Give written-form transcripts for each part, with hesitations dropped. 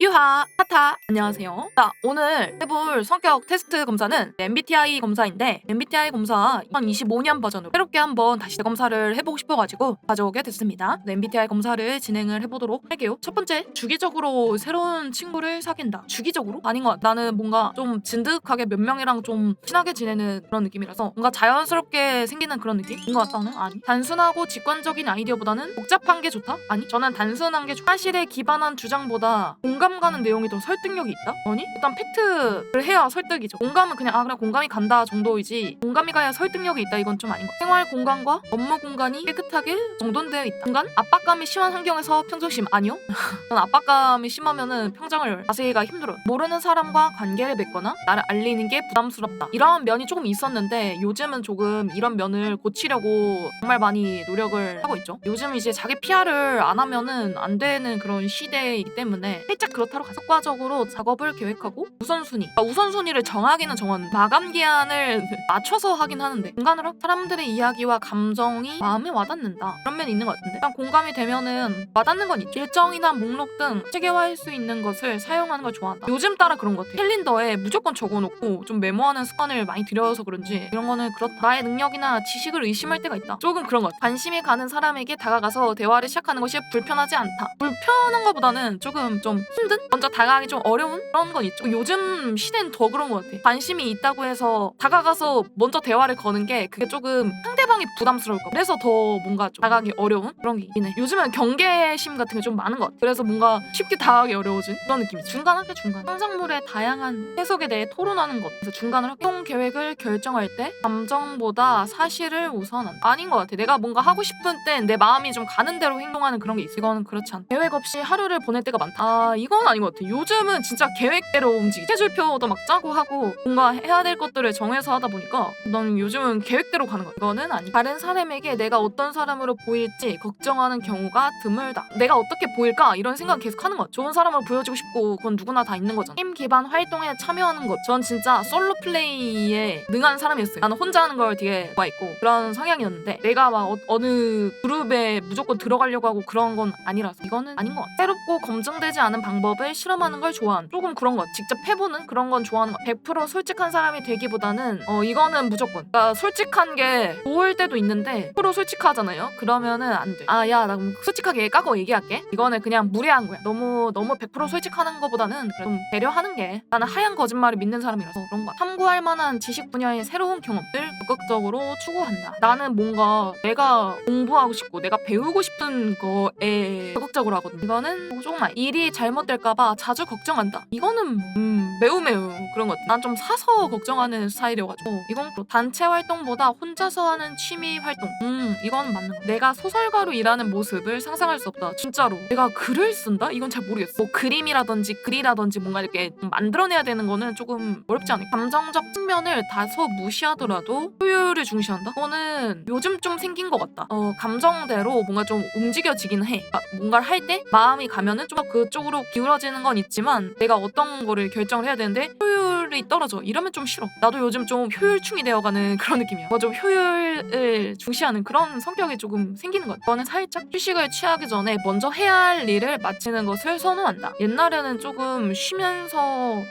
유하, 하타, 안녕하세요. 자, 오늘 해볼 성격 테스트 검사는 MBTI 검사인데 MBTI 검사 2025년 버전으로 새롭게 한번 다시 재검사를 해보고 싶어가지고 가져오게 됐습니다. MBTI 검사를 진행을 해보도록 할게요. 첫 번째, 주기적으로 새로운 친구를 사귄다. 주기적으로? 아닌 것 같아. 나는 뭔가 좀 진득하게 몇 명이랑 좀 친하게 지내는 그런 느낌이라서 뭔가 자연스럽게 생기는 그런 느낌인 것 같다는? 아니. 단순하고 직관적인 아이디어보다는 복잡한 게 좋다? 아니. 저는 단순한 게 사실에 기반한 주장보다 공감 가는 내용이 더 설득력이 있다? 아니? 일단 팩트를 해야 설득이죠. 공감은 그냥 그래 공감이 간다 정도이지 공감이 가야 설득력이 있다 이건 좀 아닌 것 같아. 생활 공간과 업무 공간이 깨끗하게 정돈되어 있다. 공간? 압박감이 심한 환경에서 평정심 아니요? 전 압박감이 심하면은 평정을 자세히가 힘들어요. 모르는 사람과 관계를 맺거나 나를 알리는 게 부담스럽다. 이런 면이 조금 있었는데 요즘은 조금 이런 면을 고치려고 정말 많이 노력을 하고 있죠. 요즘 이제 자기 PR을 안 하면은 안 되는 그런 시대이기 때문에 살짝 그렇다고 효과적으로 작업을 계획하고 우선순위. 우선순위를 정하기는 정하는데 마감 기한을 맞춰서 하긴 하는데 중간으로 사람들의 이야기와 감정이 마음에 와닿는다. 그런 면이 있는 것 같은데 일단 공감이 되면은 와닿는 건 있죠. 일정이나 목록 등 체계화할 수 있는 것을 사용하는 걸 좋아한다. 요즘 따라 그런 것 같아. 캘린더에 무조건 적어놓고 좀 메모하는 습관을 많이 들여서 그런지 이런 거는 그렇다. 나의 능력이나 지식을 의심할 때가 있다. 조금 그런 것 같아. 관심이 가는 사람에게 다가가서 대화를 시작하는 것이 불편하지 않다. 불편한 것보다는 조금 좀 힘든? 먼저 다가가기 좀 어려운 그런 건 있죠. 요즘 시대는 더 그런 것 같아. 관심이 있다고 해서 다가가서 먼저 대화를 거는 게 그게 조금 상대방이 부담스러울 거. 그래서 더 뭔가 좀 다가가기 어려운 그런 게 있긴 해. 요즘은 경계심 같은 게 좀 많은 것 같아. 그래서 뭔가 쉽게 다가가기 어려워진 그런 느낌이 중간하게 중간. 상상물의 다양한 해석에 대해 토론하는 것. 그래서 중간을 활동 계획을 결정할 때 감정보다 사실을 우선한다. 아닌 것 같아. 내가 뭔가 하고 싶은 땐 내 마음이 좀 가는 대로 행동하는 그런 게 있어. 이거는 그렇지 않다. 계획 없이 하루를 보낼 때가 많다. 이건 아닌 것 같아. 요즘은 진짜 계획대로 움직이. 스케줄표도 막 짜고 하고 뭔가 해야 될 것들을 정해서 하다 보니까 난 요즘은 계획대로 가는 거야. 이거는 아니. 다른 사람에게 내가 어떤 사람으로 보일지 걱정하는 경우가 드물다. 내가 어떻게 보일까? 이런 생각 계속 하는 거야. 좋은 사람으로 보여주고 싶고 그건 누구나 다 있는 거잖아. 팀 기반 활동에 참여하는 것. 전 진짜 솔로 플레이에 능한 사람이었어요. 나는 혼자 하는 걸 되게 좋아했고 그런 성향이었는데 내가 막 어느 그룹에 무조건 들어가려고 하고 그런 건 아니라서 이거는 아닌 것 같아. 새롭고 검증되지 않은 방법을 실험하는 걸 좋아하는 조금 그런 것. 직접 해보는 그런 건 좋아하는 것. 100% 솔직한 사람이 되기보다는 이거는 무조건. 그러니까 솔직한 게 좋을 때도 있는데 100% 솔직하잖아요. 그러면은 안 돼. 야 나 솔직하게 까고 얘기할게. 이거는 그냥 무례한 거야. 너무 100% 솔직하는 것보다는 좀 배려하는 게 나는 하얀 거짓말을 믿는 사람이라서 그런 거야. 탐구할 만한 지식 분야의 새로운 경험들 적극적으로 추구한다. 나는 뭔가 내가 공부하고 싶고 내가 배우고 싶은 거에 적극적으로 하거든. 이거는 조금 일이 잘못될까봐 자주 걱정한다. 이거는 매우 그런 것 같아. 난 좀 사서 걱정하는 스타일이어가지고 이건 단체 활동보다 혼자서 하는 취미 활동. 이거는 맞는 거. 내가 소설가로 일하는 모습을 상상할 수 없다. 진짜로. 내가 글을 쓴다? 이건 잘 모르겠어. 뭐 그림이라든지 글이라든지 뭔가 이렇게 만들어내야 되는 거는 조금 어렵지 않을까. 감정적 측면을 다소 무시하더라도 효율을 중시한다? 그거는 요즘 좀 생긴 것 같다. 감정대로 뭔가 좀 움직여지긴 해. 뭔가를 할 때 마음이 가면은 좀 더 그쪽으로 기울어지는 건 있지만 내가 어떤 거를 결정을 해야 되는데 효율이 떨어져. 이러면 좀 싫어. 나도 요즘 좀 효율충이 되어가는 그런 느낌이야. 좀 효율을 중시하는 그런 성격이 조금 생기는 것 같아. 저는 살짝 휴식을 취하기 전에 먼저 해야 할 일을 마치는 것을 선호한다. 옛날에는 조금 쉬면서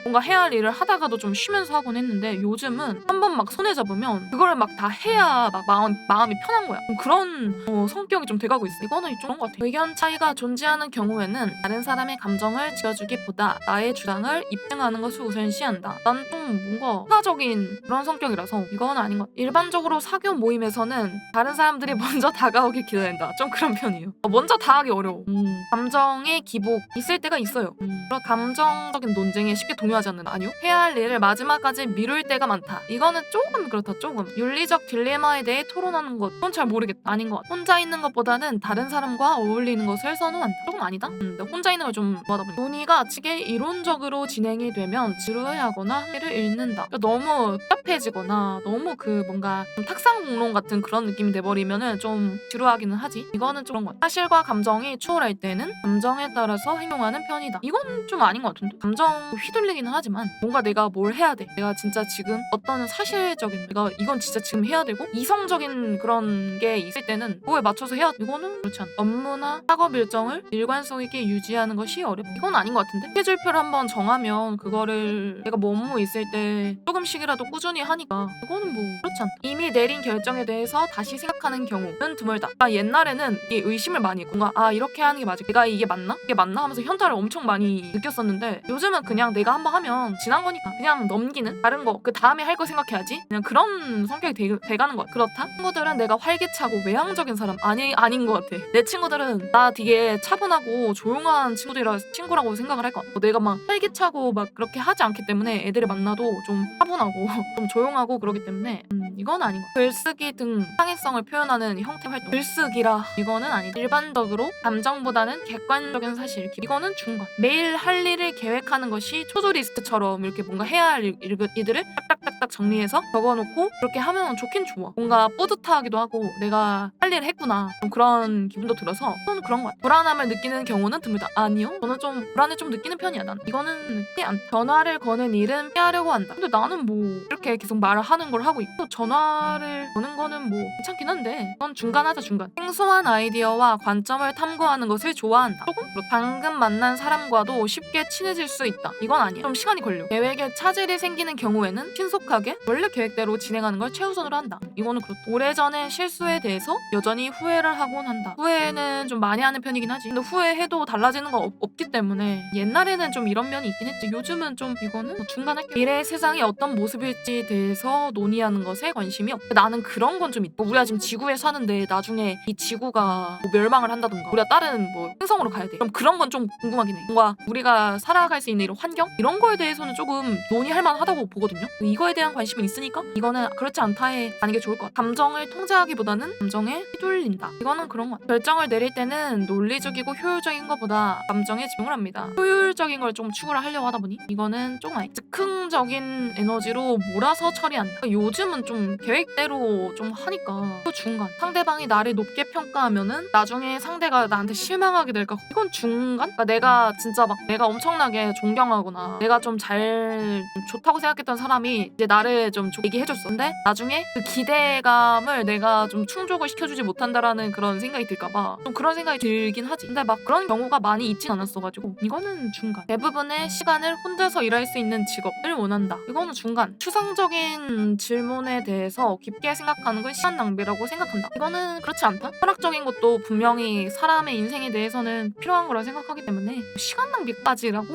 뭔가 해야 할 일을 하다가도 좀 쉬면서 하곤 했는데 요즘은 한번 막 손에 잡으면 그거를 막 다 해야 막 마음이 편한 거야. 그런 성격이 좀 돼가고 있어. 이거는 좀 그런 것 같아. 의견 차이가 존재하는 경우에는 다른 사람의 감정을 지어주기보다 나의 주장을 입증하는 것을 우선시한다. 난 좀 뭔가 사적인 그런 성격이라서 이건 아닌 것 같아. 일반적으로 사교 모임에서는 다른 사람들이 먼저 다가오길 기다린다. 좀 그런 편이에요. 먼저 다가기 어려워. 감정의 기복 있을 때가 있어요. 그런 감정적인 논쟁에 쉽게 동요하지 않는 아니요? 해야 할 일을 마지막까지 미룰 때가 많다. 이거는 조금 그렇다. 조금 윤리적 딜레마에 대해 토론하는 것 그건 잘 모르겠다. 아닌 것 같아. 혼자 있는 것보다는 다른 사람과 어울리는 것을 선호한다. 조금 아니다? 근데 혼자 있는 걸 좀 좋아하다 보니 논의가 치게 이론적으로 진행이 되면 지루해하거나 한계를 잃는다. 너무 답답해지거나 너무 그 뭔가 좀 탁상공론 같은 그런 느낌이 돼버리면은 좀 지루하기는 하지. 이거는 좀 그런 것 같아. 사실과 감정이 추월할 때는 감정에 따라서 행동하는 편이다. 이건 좀 아닌 것 같은데? 감정 휘둘리기는 하지만 뭔가 내가 뭘 해야 돼. 내가 진짜 지금 어떤 사실적인 내가 이건 진짜 지금 해야 되고 이성적인 그런 게 있을 때는 그거에 맞춰서 해야 돼. 이거는 그렇지 않아. 업무나 작업 일정을 일관성 있게 유지하는 것이 어렵다. 이건 아닌 것 같은데? 스케줄표를 한번 정하면 그거를 내가 뭐 업무 있을 때 조금씩이라도 꾸준히 하니까 그거는 뭐 그렇지 않다. 이미 내린 결정에 대해서 다시 생각하는 경우는 드물다. 옛날에는 이게 의심을 많이 했고 뭔가 이렇게 하는 게 맞아. 내가 이게 맞나? 이게 맞나? 하면서 현타를 엄청 많이 느꼈었는데 요즘은 그냥 내가 한번 하면 지난 거니까 그냥 넘기는 다른 거 그 다음에 할 거 생각해야지. 그냥 그런 성격이 돼가는 것 같아. 그렇다? 친구들은 내가 활기차고 외향적인 사람 아닌 것 같아. 내 친구들은 나 되게 차분하고 조용한 친구라고 생각을 할 것 같아. 내가 막 활기차고 막 그렇게 하지 않기 때문에 애들을 만나도 좀 차분하고 좀 조용하고 그러기 때문에 이건 아닌 것 같아. 글쓰기 등 창의성을 표현하는 형태 활동. 글쓰기라 이거는 아니다. 일반적으로 감정보다는 객관적인 사실. 이거는 중간. 매일 할 일을 계획하는 것이 투두리스트처럼 이렇게 뭔가 해야 할 일들을 딱딱딱딱 정리해서 적어놓고 그렇게 하면 좋긴 좋아. 뭔가 뿌듯하기도 하고 내가 할 일을 했구나. 좀 그런 기분도 들어서 저는 그런 것 같아. 불안함을 느끼는 경우는 드물다. 아니요. 저는 좀 불안을 좀 느끼는 편이야. 난 이거는 느끼지 않다. 전화를 거는 일은 피하려고 한다. 근데 나는 뭐 이렇게 계속 말을 하는 걸 하고 있고 전화를 거는 거는 뭐 괜찮긴 한데 그건 중간하자 중간. 생소한 아이디어와 관점을 탐구하는 것을 좋아한다. 조금 방금 만난 사람과도 쉽게 친해질 수 있다. 이건 아니야. 좀 시간이 걸려. 계획에 차질이 생기는 경우에는 신속하게 원래 계획대로 진행하는 걸 최우선으로 한다. 이거는 그렇다. 오래전에 실수에 대해서 여전히 후회를 하곤 한다. 후회는 좀 많이 하는 편이긴 하지. 근데 후회해도 달라지는 거 없기 때문에 옛날에는 좀 이런 면이 있긴 했지. 요즘은 좀 이거는 뭐 중간할게. 미래의 세상이 어떤 모습일지에 대해서 논의하는 것에 관심이 없다. 나는 그런 건 좀 있고 우리가 지금 지구에 사는데 나중에 이 지구가 뭐 멸망을 한다던가 우리가 다른 뭐 행성으로 가야 돼. 그럼 그런 건 좀 궁금하긴 해. 뭔가 우리가 살아갈 수 있는 이런 환경? 이런 거에 대해서는 조금 논의할 만하다고 보거든요. 이거에 대한 관심은 있으니까 이거는 그렇지 않다에 가는 게 좋을 것 같아. 감정을 통제하기보다는 감정에 휘둘린다. 이거는 그런 것 같아. 결정을 내릴 때는 논리적이고 효율적인 것보다 감정에 집중을 합니다. 효율적인 걸 좀 추구를 하려고 하다 보니 이거는 조금 아니. 즉흥적인 에너지로 몰아서 처리한다. 요즘은 좀 계획대로 좀 하니까 또 중간. 상대방이 나를 높게 평가하면은 나중에 상대가 나한테 실망하게 될까? 이건 중간? 그러니까 내가 진짜 막 내가 엄청나게 존경하거나 내가 좀 잘 좋다고 생각했던 사람이 이제 나를 좀 얘기해줬어. 근데 나중에 그 기대감을 내가 좀 충족을 시켜주지 못한다라는 그런 생각이 들까봐 좀 그런 생각이 들긴 하지. 근데 막 그런 경우가 많이 있진 않았어가지고 이거는 중간. 대부분의 시간을 혼자서 일할 수 있는 직업을 원한다. 이거는 중간. 추상적인 질문에 대해서 깊게 생각하는 건 시간 낭비라고 생각한다. 이거는 그렇지 않다. 철학적인 것도 분명히 사람의 인생에 대해서는 필요한 거라 생각하기 때문에 시간 낭비까지라고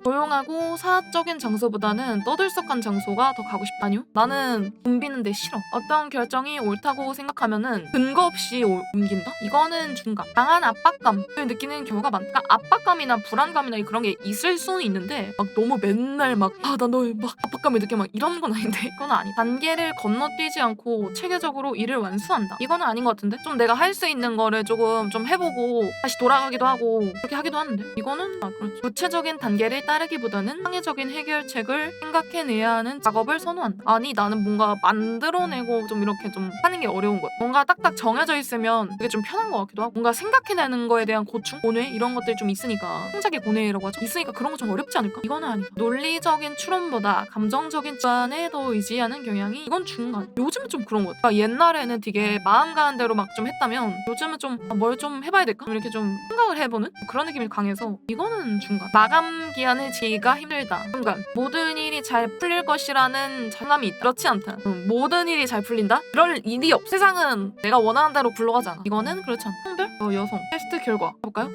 조용하고 사적인 장소보다는 떠들썩한 장소가 더 가고 싶다. 아니요. 나는 돈 비는데 싫어. 어떤 결정이 옳다고 생각하면은 근거 없이 옮긴다? 이거는 중간. 강한 압박감을 느끼는 경우가 많다. 그러니까 압박감이나 불안감이나 그런 게 있을 수는 있는데 막 너무 맨날 막 나 너 막 압박감을 느껴 막 이런 건 아닌데 그건 아니. 단계를 건너뛰지 않고 체계적으로 일을 완수한다. 이거는 아닌 것 같은데 좀 내가 할 수 있는 거를 조금 좀 해보고 다시 돌아가기도 하고 그렇게 하기도 하는데 이거는 그렇지. 구체적인 단계를 따르기보다는 창의적인 해결책을 생각해내야 하는 작업을 선호한다. 아니 나는 뭔가 만들어내고 좀 이렇게 좀 하는 게 어려운 거야. 뭔가 딱딱 정해져 있으면 그게 좀 편한 것 같기도 하고 뭔가 생각해내는 거에 대한 고충, 고뇌 이런 것들이 좀 있으니까 창작의 고뇌라고 하죠. 있으니까 그런 거 좀 어렵지 않을까? 이거는 아니다. 논리적인 추론보다 감정적인 주관에 더 의지하는 경향이 이건 중간. 요즘은 좀 그런 것 같아. 그러니까 옛날에는 되게 마음 가는 대로 막 좀 했다면 요즘은 좀 뭘 좀 해봐야 될까? 이렇게 좀 생각을 해보는 그런 느낌이 강해서 이거는 중간. 마감 기한을 지기가 힘들다. 중간. 모든 일이 잘 풀릴 것이라는 자신감이 있다. 그렇지 않다. 모든 일이 잘 풀린다? 그럴 일이 없어. 세상은 내가 원하는 대로 굴러가지 않아. 이거는 그렇지 않다. 성별? 여성. 테스트 결과 볼까요?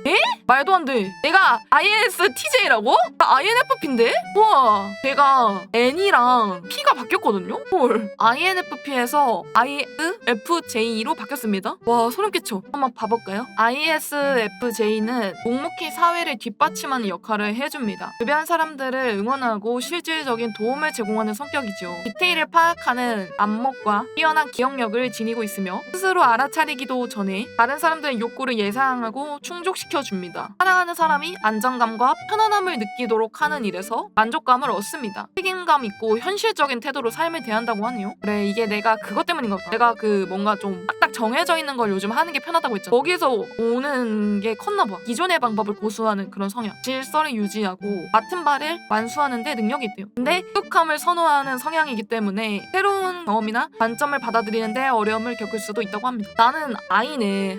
말도 안 돼. 내가 INFTJ라고? 나 INFP인데? 우와. 제가 N이랑 P가 바뀌었거든요? 헐. INFP에서 ISFJ로 바뀌었습니다. 와, 소름 끼쳐. 한번 봐볼까요? ISFJ는 묵묵히 사회를 뒷받침하는 역할을 해줍니다. 주변 사람들을 응원하고 실질적인 도움을 제공하는 성격이지 것이죠. 디테일을 파악하는 안목과 뛰어난 기억력을 지니고 있으며 스스로 알아차리기도 전에 다른 사람들의 욕구를 예상하고 충족시켜줍니다. 사랑하는 사람이 안정감과 편안함을 느끼도록 하는 일에서 만족감을 얻습니다. 책임감 있고 현실적인 태도로 삶을 대한다고 하네요. 그래, 이게 내가 그것 때문인가 보다. 내가 그 뭔가 좀 딱딱 정해져 있는 걸 요즘 하는 게 편하다고 했잖아. 거기서 오는 게 컸나 봐. 기존의 방법을 고수하는 그런 성향. 질서를 유지하고 맡은 바를 완수하는 데 능력이 있대요. 근데 익숙함을 선호하는 성향이기 때문에 새로운 경험이나 관점을 받아들이는데 어려움을 겪을 수도 있다고 합니다. 나는 I네.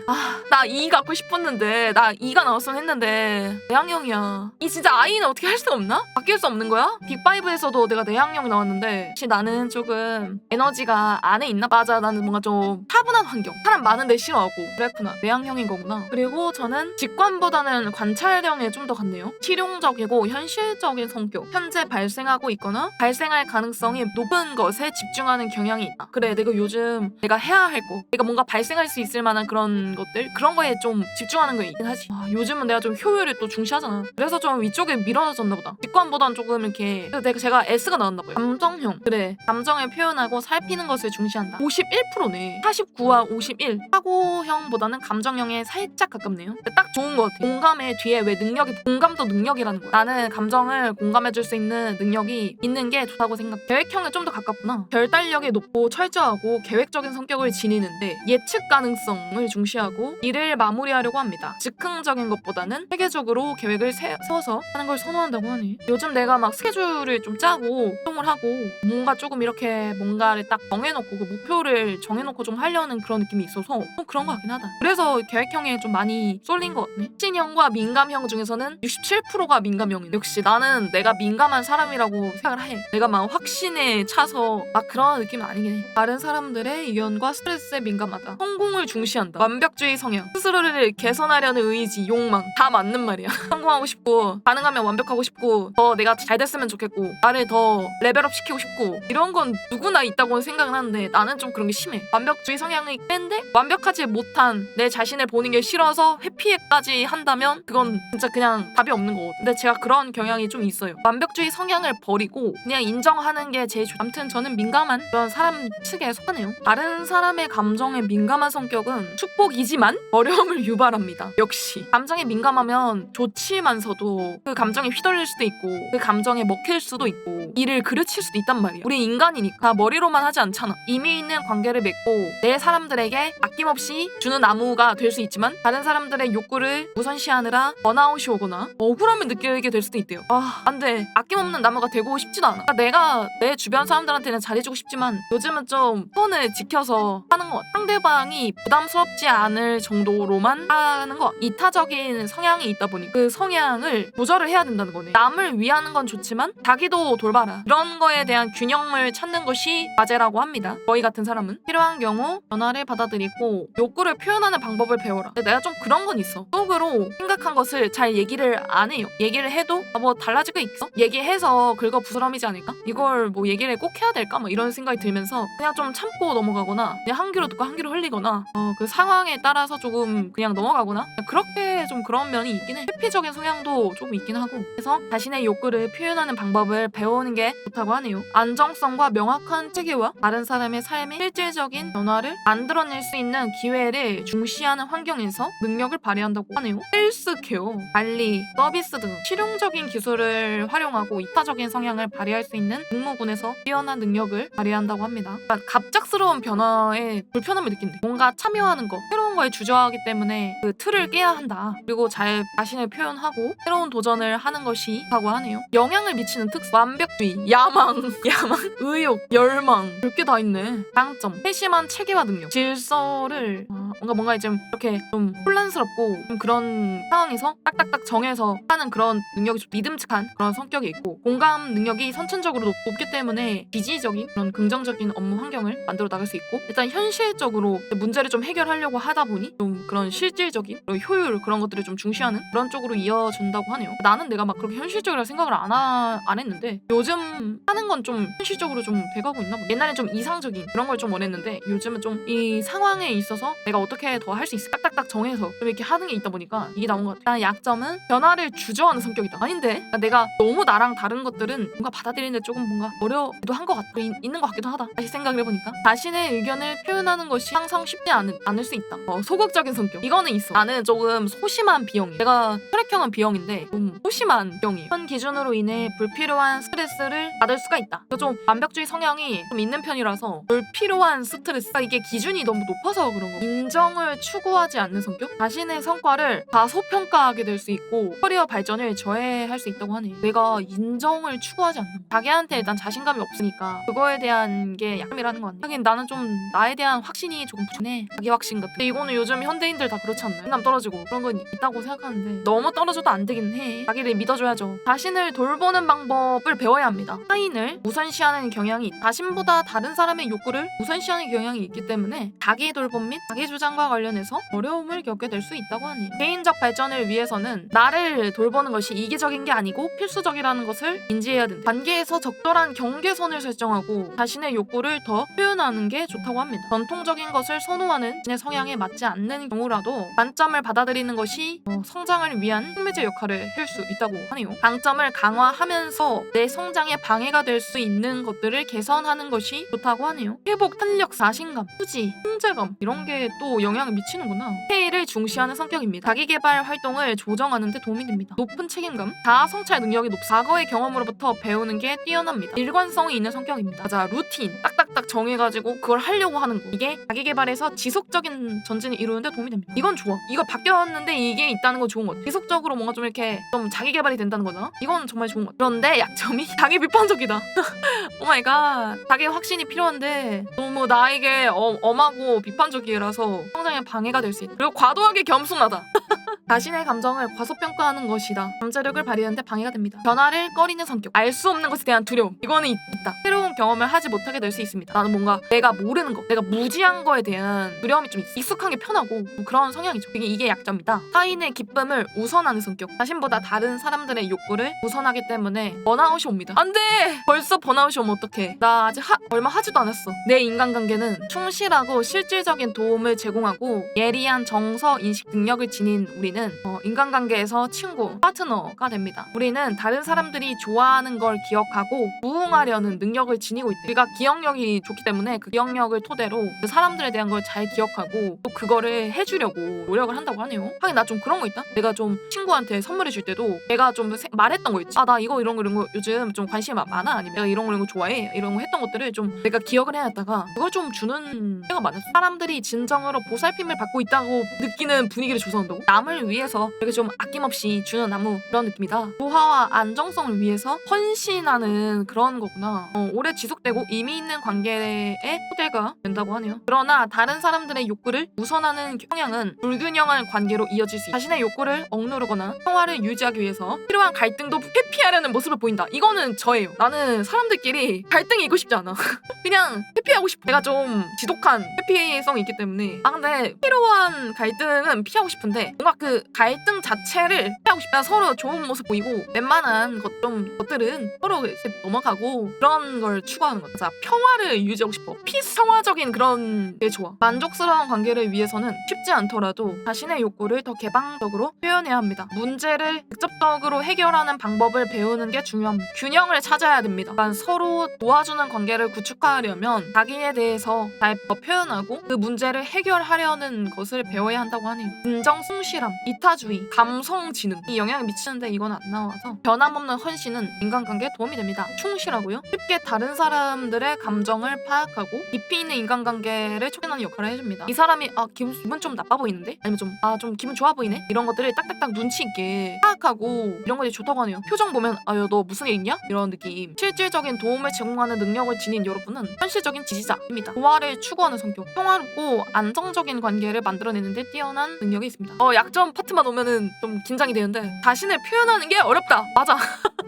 나 E 갖고 싶었는데 나 E가 나왔으면 했는데 내향형이야. 이 진짜 I는 어떻게 할 수 없나? 바뀔 수 없는 거야? 빅5에서도 내가 내향형이 나왔는데 혹시 나는 조금 에너지가 안에 있나? 맞아, 나는 뭔가 좀 차분한 환경, 사람 많은데 싫어하고 그랬구나. 내향형인 거구나. 그리고 저는 직관보다는 관찰형에 좀 더 같네요. 실용적이고 현실적인 성격, 현재 발생하고 있거나 발생할 가능성이 높은 것에 집중하는 경향이 있다. 그래, 내가 요즘 내가 해야 할 거, 내가 뭔가 발생할 수 있을 만한 그런 것들, 그런 거에 좀 집중하는 거 있긴 하지. 요즘은 내가 좀 효율을 또 중시하잖아. 그래서 좀 위쪽에 밀어졌나 보다. 직관보단 조금 이렇게. 그래서 제가 S가 나왔나 봐요. 감정형. 그래, 감정을 표현하고 살피는 것을 중시한다. 51%네. 49와 51. 사고형보다는 감정형에 살짝 가깝네요. 딱 좋은 것 같아. 공감의 뒤에 왜 능력이, 공감도 능력이라는 거야. 나는 감정을 공감해줄 수 있는 능력이 있는 게 좋다고 생각. 계획형에 좀 더 가깝구나. 결단력이 높고 철저하고 계획적인 성격을 지니는데 예측 가능성을 중시하고 일을 마무리하려고 합니다. 즉흥적인 것보다는 체계적으로 계획을 세워서 하는 걸 선호한다고 하네. 요즘 내가 막 스케줄을 좀 짜고 활동을 하고 뭔가 조금 이렇게 뭔가를 딱 정해놓고 그 목표를 정해놓고 좀 하려는 그런 느낌이 있어서 그런 것 같긴 하다. 그래서 계획형에 좀 많이 쏠린 것 같네. 신형과 민감형 중에서는 67%가 민감형이네. 역시 나는 내가 민감한 사람이라고 생각을 해. 내가 막 확신에 차서 막 그런 느낌은 아니긴 해. 다른 사람들의 의견과 스트레스에 민감하다. 성공을 중시한다. 완벽주의 성향. 스스로를 개선하려는 의지, 욕망 다 맞는 말이야. 성공하고 싶고 가능하면 완벽하고 싶고 더 내가 잘 됐으면 좋겠고 나를 더 레벨업 시키고 싶고 이런 건 누구나 있다고 생각은 하는데 나는 좀 그런 게 심해. 완벽주의 성향이 센데 완벽하지 못한 내 자신을 보는 게 싫어서 회피까지 한다면 그건 진짜 그냥 답이 없는 거거든. 근데 제가 그런 경향이 좀 있어요. 완벽주의 성향을 버리고 그냥 인정하는 게 제일 좋아. 아무튼 저는 민감한 그런 사람 측에 속하네요. 다른 사람의 감정에 민감한 성격은 축복이지만 어려움을 유발합니다. 역시 감정에 민감하면 좋지만서도 그 감정에 휘둘릴 수도 있고 그 감정에 먹힐 수도 있고 일을 그르칠 수도 있단 말이야. 우리 인간이니까 머리로만 하지 않잖아. 의미 있는 관계를 맺고 내 사람들에게 아낌없이 주는 나무가 될 수 있지만 다른 사람들의 욕구를 우선시하느라 번아웃이 오거나 억울함을 느끼게 될 수도 있대요. 안돼. 아낌없는 나무가 되고 싶지도 않아. 내가 내 주변 사람들한테는 잘해주고 싶지만 요즘은 좀 선을 지켜서 하는 것 같아. 상대방이 부담스럽지 않을 정도로만 하는 것 같아. 이타적인 성향이 있다 보니 그 성향을 조절을 해야 된다는 거네. 남을 위하는 건 좋지만 자기도 돌봐라. 이런 거에 대한 균형을 찾는 것이 과제라고 합니다. 저희 같은 사람은 필요한 경우 변화를 받아들이고 욕구를 표현하는 방법을 배워라. 근데 내가 좀 그런 건 있어. 속으로 생각한 것을 잘 얘기를 안 해요. 얘기를 해도 뭐 달라질 거 있어? 얘기해서 긁어 부스럼이지 않을까? 이걸 뭐 얘기를 꼭 해야 될까? 뭐 이런 생각이 들면서 그냥 좀 참고 넘어가거나 그냥 한 귀로 듣고 한 귀로 흘리거나 그 상황에 따라서 조금 그냥 넘어가거나 그렇게 좀 그런 면이 있긴 해. 회피적인 성향도 조금 있긴 하고 그래서 자신의 욕구를 표현하는 방법을 배우는 게 좋다고 하네요. 안정성과 명확한 체계와 다른 사람의 삶의 실질적인 변화를 만들어낼 수 있는 기회를 중시하는 환경에서 능력을 발휘한다고 하네요. 헬스케어, 관리, 서비스 등 실용적인 기술을 활용하고 이타적인 성향을 발휘할 수 있는 직무군에서 뛰어난 능력을 발휘한다고 합니다. 갑작스러운 변화에 불편함을 느낀대. 뭔가 참여하는 거, 새로운 거에 주저하기 때문에 그 틀을 깨야 한다. 그리고 잘 자신을 표현하고 새로운 도전을 하는 것이 좋다고 하네요. 영향을 미치는 특성, 완벽주의, 야망, 의욕, 열망 이렇게 다 있네. 장점, 세심한 체계와 능력, 질서를 뭔가 좀 이렇게 좀 혼란스럽고 좀 그런 상황에서 딱딱딱 정해서 하는 그런 능력이 좀 믿음직한 그런 성격이 있고 공감 능력이 선천적으로 높기 때문에 지지적인 그런 긍정적인 업무 환경을 만들어 나갈 수 있고 일단 현실적으로 문제를 좀 해결하려고 하다 보니 좀 그런 실질적인 그런 효율 그런 것들을 좀 중시하는 그런 쪽으로 이어준다고 하네요. 나는 내가 막 그렇게 현실적이라 생각을 안 했는데 요즘 하는 건 좀 현실적으로 좀 돼가고 있나 봐. 옛날엔 좀 이상적인 그런 걸 좀 원했는데 요즘은 좀 이 상황에 있어서 내가 어떻게 더 할 수 있을까? 딱딱딱 정해서 좀 이렇게 하는 게 있다 보니까 이게 나온 것 같아. 일단 약점은 변화를 주저하는 성격이다. 아닌데 그러니까 내가 너무 나랑 다른 것들은 뭔가 받아들이는데 조금 뭔가 어려워도 한 것 같아. 있는 것 같기도 하다. 다시 생각을 해보니까 자신의 의견을 표현하는 것이 항상 쉽지 않을 수 있다. 소극적인 성격 이거는 있어. 나는 조금 소심한 B형이야. 내가 혈액형은 B형인데 좀 소심한 B형이에요. 현 기준으로 인해 불필요한 스트레스를 받을 수가 있다. 좀 완벽주의 성향이 좀 있는 편이라서 불필요한 스트레스 이게 기준이 너무 높아서 그런 거. 인정을 추구하지 않는 성격 자신의 성과를 과소평가하게 될 수 있고 커리어 발전을 저해할 수 있다고 하네. 내가 인정을 추구하지 않는 자기한테 일단 자신감이 없으니까 그거에 대한 게 약점이라는 거 아니야. 하긴 나는 좀 나에 대한 확신이 조금 부족해. 자기 확신 같은. 근데 이거는 요즘 현대인들 다 그렇지 않나요? 자신감 떨어지고 그런 건 있다고 생각하는데 너무 떨어져도 안 되긴 해. 자기를 믿어줘야죠. 자신을 돌보는 방법을 배워야 합니다. 타인을 우선시하는 경향이 자신보다 다른 사람의 욕구를 우선시하는 경향이 있기 때문에 자기 돌봄 및 자기 주장과 관련해서 어려움을 겪게 될 수 있다고 하니 개인적 발전을 위해서는 나를 돌보는 것이 이기적인 게 아니고 필수적이라는 것을 인지해야 된다. 관계에서 적절한 경계선을 설정하고 자신의 욕구를 더 표현하는 게 좋다고 합니다. 전통적인 것을 선호하는 자신의 성향에 맞지 않는 경우라도 단점을 받아들이는 것이 성장을 위한 촉매제 역할을 할 수 있다고 하네요. 강점을 강화하면서 내 성장에 방해가 될 수 있는 것들을 개선하는 것이 좋다고 하네요. 회복, 탄력, 자신감, 후지, 통제감 이런 게 또 영향을 미치는구나. 회의를 중시하는 성격입니다. 자기개발 활동을 조정하는 데 도움이 됩니다. 높은 책임감, 자아 성찰 능력이 과거의 경험으로부터 배우는 게 뛰어납니다. 일관성이 있는 성격입니다. 맞아, 루틴 딱딱딱 정해가지고 그걸 하려고 하는 거 이게 자기개발에서 지속적인 전진을 이루는 데 도움이 됩니다. 이건 좋아. 이거 바뀌었는데 이게 있다는 건 좋은 것 같아. 지속적으로 뭔가 좀 이렇게 좀 자기개발이 된다는 거잖아. 이건 정말 좋은 것 같아. 그런데 약점이 자기 비판적이다. 오마이갓. 자기 확신이 필요한데 너무 나에게 엄하고 비판적이라서 성장에 방해가 될 수 있다. 그리고 과도하게 겸손하다. 자신의 감정을 과소평가하는 것이다. 잠재력을 발휘하는데 방해가 됩니다. 변화를 꺼리는 성격. 알 수 없는 것에 대한 두려움. 이거는 있다. 새로운 경험을 하지 못하게 될 수 있습니다. 나는 뭔가 내가 모르는 거, 내가 무지한 거에 대한 두려움이 좀 있어. 익숙한 게 편하고 그런 성향이죠. 이게 약점이다. 타인의 기쁨을 우선하는 성격. 자신보다 다른 사람들의 욕구를 우선하기 때문에 번아웃이 옵니다. 안 돼! 벌써 번아웃이 오면 어떡해. 나 아직 얼마 하지도 않았어. 내 인간관계는 충실하고 실질적인 도움을 제공하고 예리한 정서 인식 능력을 지닌 우리는 인간관계에서 친구, 파트너가 됩니다. 우리는 다른 사람들이 좋아하는 걸 기억하고 부응하려는 능력을 지니고 있대. 우리가 기억력이 좋기 때문에 그 기억력을 토대로 그 사람들에 대한 걸 잘 기억하고 또 그거를 해주려고 노력을 한다고 하네요. 하긴 나 좀 그런 거 있다. 내가 좀 친구한테 선물해 줄 때도 내가 좀 말했던 거 있지. 나 이거 이런 거 요즘 좀 관심이 많아. 아니면 내가 이런 거 좋아해. 이런 거 했던 것들을 좀 내가 기억을 해놨다가 그걸 좀 주는 때가 많았어. 사람들이 진정으로 보살핌을 받고 있다고 느끼는 분위기를 조성한다고? 남을 위해서 이렇게 좀 아낌없이 주는 나무 그런 느낌이다. 조화와 안정성을 위해서 헌신하는 그런 거구나. 오래 지속되고 의미 있는 관계의 토대가 된다고 하네요. 그러나 다른 사람들의 욕구를 우선하는 성향은 불균형한 관계로 이어질 수 있다. 자신의 욕구를 억누르거나 평화를 유지하기 위해서 필요한 갈등도 회피하려는 모습을 보인다. 이거는 저예요. 나는 사람들끼리 갈등이 있고 싶지 않아. 그냥 회피하고 싶어. 내가 좀 지독한 회피성이 있기 때문에. 근데 필요한 갈등은 피하고 싶은데 뭔가 그 갈등 자체를 피하고 싶다. 서로 좋은 모습 보이고 웬만한 것들은 서로 넘어가고 그런 걸 추구하는 거죠. 자, 평화를 유지하고 싶어. 피성화적인 그런 게 좋아. 만족스러운 관계를 위해서는 쉽지 않더라도 자신의 욕구를 더 개방적으로 표현해야 합니다. 문제를 직접적으로 해결하는 방법을 배우는 게 중요합니다. 균형을 찾아야 됩니다. 그러니까 서로 도와주는 관계를 구축하려면 자기에 대해서 잘 표현하고 그 문제를 해결하려는 것을 배워야 한다고 하네요. 진정 성실함, 이타주의, 감성 지능 이 영향을 미치는데 이건 안 나와서 변함없는 헌신은 인간관계에 도움이 됩니다. 충실하고요. 쉽게 다른 사람들의 감정을 파악하고 깊이 있는 인간관계를 촉진하는 역할을 해줍니다. 이 사람이 기분 좀 나빠 보이는데? 아니면 좀 기분 좋아 보이네? 이런 것들을 딱딱딱 눈치 있게 파악하고 이런 것이 좋다고 하네요. 표정 보면 야, 너 무슨 일 있냐? 이런 느낌. 실질적인 도움을 제공하는 능력을 지닌 여러분은 현실적인 지지자입니다. 조화를 추구하는 성격, 평화롭고 안정적인 관계를 만들어내는 데 뛰어난 능력이 있습니다. 약점 파트만 오면은 좀 긴장이 되는데 자신을 표현하는 게 어렵다. 맞아.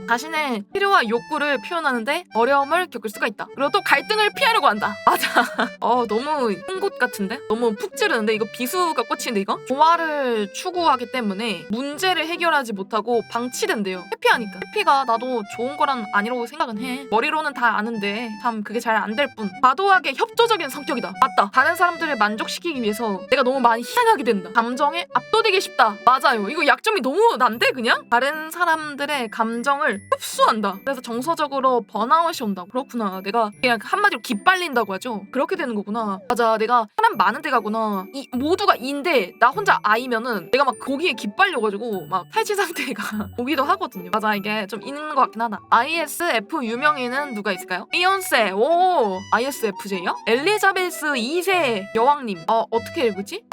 자신의 필요와 욕구를 표현하는데 어려움을 겪을 수가 있다. 그리고 또 갈등을 피하려고 한다. 맞아. 너무 큰 곳 같은데? 너무 푹 찌르는데? 이거 비수가 꽂히는데 이거? 조화를 추구하기 때문에 문제를 해결하지 못하고 방치된대요. 회피하니까. 회피가 나도 좋은 거란 아니라고 생각은 해. 머리로는 다 아는데 참 그게 잘 안 될 뿐. 과도하게 협조적인 성격이다. 맞다. 다른 사람들을 만족시키기 위해서 내가 너무 많이 희생하게 된다. 감정에 압도되기 쉽다. 맞아요. 이거 약점이 너무 난데 그냥? 다른 사람들의 감정을 흡수한다. 그래서 정서적으로 번아웃이 온다. 그렇구나. 내가 그냥 한마디로 기빨린다고 하죠. 그렇게 되는 거구나. 맞아. 내가 사람 많은 데 가구나. 이 모두가 E인데 나 혼자 I면은 내가 막 거기에 기빨려가지고 막 탈취 상태가 오기도 하거든요. 맞아. 이게 좀 있는 것 같긴 하다. ISF 유명인은 누가 있을까요? 비욘세. 오, ISFJ요? 엘리자베스 2세 여왕님. 어떻게 읽지?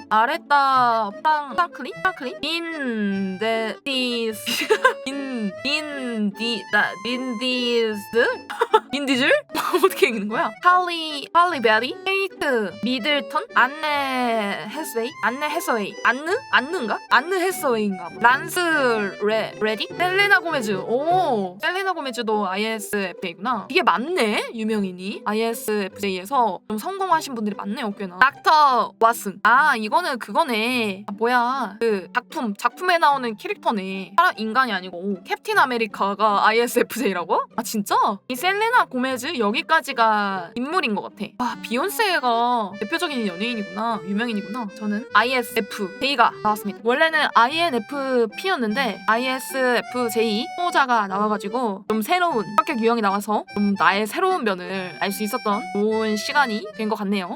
아레타 프랑클린? 빈데디스 빈디즈? 어떻게 읽는 거야? 할리 베리, 케이트 미들턴, 안네 헤서웨이인가? 란스 레디, 셀레나 고메즈. 오, 셀레나 고메즈도 ISFJ구나. 이게 많네, 유명인이. ISFJ에서 좀 성공하신 분들이 많네요, 꽤나. 닥터 왓슨. 이거는 그거네. 뭐야, 그 작품에 나오는 캐릭터네. 사람 인간이 아니고 캡틴 아메리카가 ISFJ라고? 진짜? 이 셀레나 고메즈 여기까지가 인물인 것 같아. 비욘세가 대표적인 연예인이구나. 유명인이구나. 저는 ISFJ가 나왔습니다. 원래는 INFP였는데 ISFJ 호자가 나와가지고 좀 새로운 합격 유형이 나와서 좀 나의 새로운 면을 알 수 있었던 좋은 시간이 된 것 같네요.